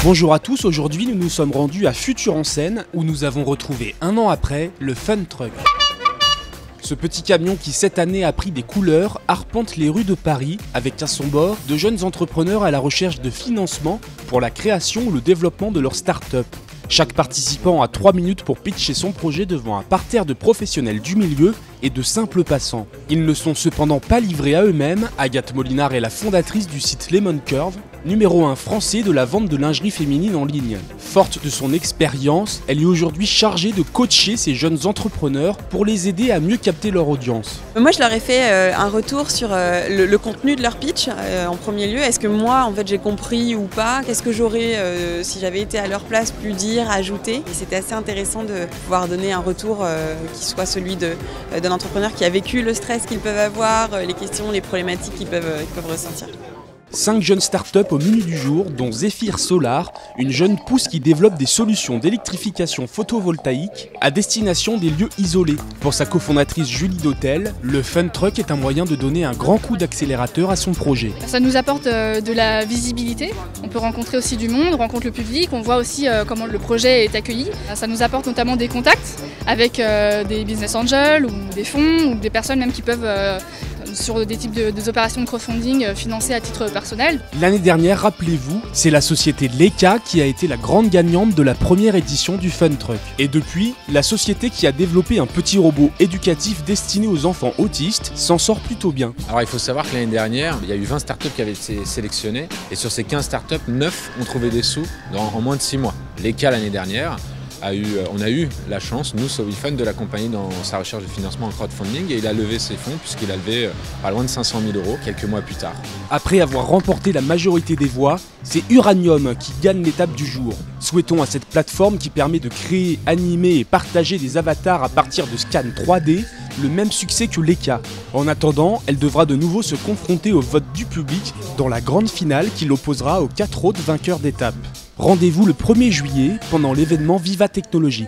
Bonjour à tous, aujourd'hui nous nous sommes rendus à Futur en Seine où nous avons retrouvé un an après le Fun Truck. Ce petit camion qui cette année a pris des couleurs arpente les rues de Paris avec à son bord de jeunes entrepreneurs à la recherche de financement pour la création ou le développement de leur start-up. Chaque participant a 3 minutes pour pitcher son projet devant un parterre de professionnels du milieu et de simples passants. Ils ne sont cependant pas livrés à eux-mêmes. Agathe Molinard est la fondatrice du site Lemon Curve, numéro 1 français de la vente de lingerie féminine en ligne. Forte de son expérience, elle est aujourd'hui chargée de coacher ces jeunes entrepreneurs pour les aider à mieux capter leur audience. Moi, je leur ai fait un retour sur le contenu de leur pitch en premier lieu. Est-ce que moi, en fait, j'ai compris ou pas? Qu'est-ce que j'aurais, si j'avais été à leur place, pu dire, ajouter? Et c'était assez intéressant de pouvoir donner un retour qui soit celui d'un entrepreneur qui a vécu le stress qu'ils peuvent avoir, les questions, les problématiques qu'ils peuvent ressentir. 5 jeunes startups au menu du jour, dont Zephyr Solar, une jeune pousse qui développe des solutions d'électrification photovoltaïque à destination des lieux isolés. Pour sa cofondatrice Julie Dautel, le Fun Truck est un moyen de donner un grand coup d'accélérateur à son projet. Ça nous apporte de la visibilité, on peut rencontrer aussi du monde, on rencontre le public, on voit aussi comment le projet est accueilli. Ça nous apporte notamment des contacts avec des business angels ou des fonds ou des personnes même qui peuvent sur des types des opérations de crowdfunding financées à titre personnel. L'année dernière, rappelez-vous, c'est la société Leka qui a été la grande gagnante de la première édition du Fun Truck. Et depuis, la société qui a développé un petit robot éducatif destiné aux enfants autistes s'en sort plutôt bien. Alors il faut savoir que l'année dernière, il y a eu 20 startups qui avaient été sélectionnées et sur ces 15 startups, 9 ont trouvé des sous en moins de 6 mois. Leka l'année dernière, on a eu la chance, nous, SoWeFund, de l'accompagner dans sa recherche de financement en crowdfunding et il a levé ses fonds puisqu'il a levé pas loin de 500 000 € quelques mois plus tard. Après avoir remporté la majorité des voix, c'est Uranium qui gagne l'étape du jour. Souhaitons à cette plateforme qui permet de créer, animer et partager des avatars à partir de scans 3D le même succès que Leka. En attendant, elle devra de nouveau se confronter au vote du public dans la grande finale qui l'opposera aux 4 autres vainqueurs d'étape. Rendez-vous le 1er juillet pendant l'événement Viva Technologie.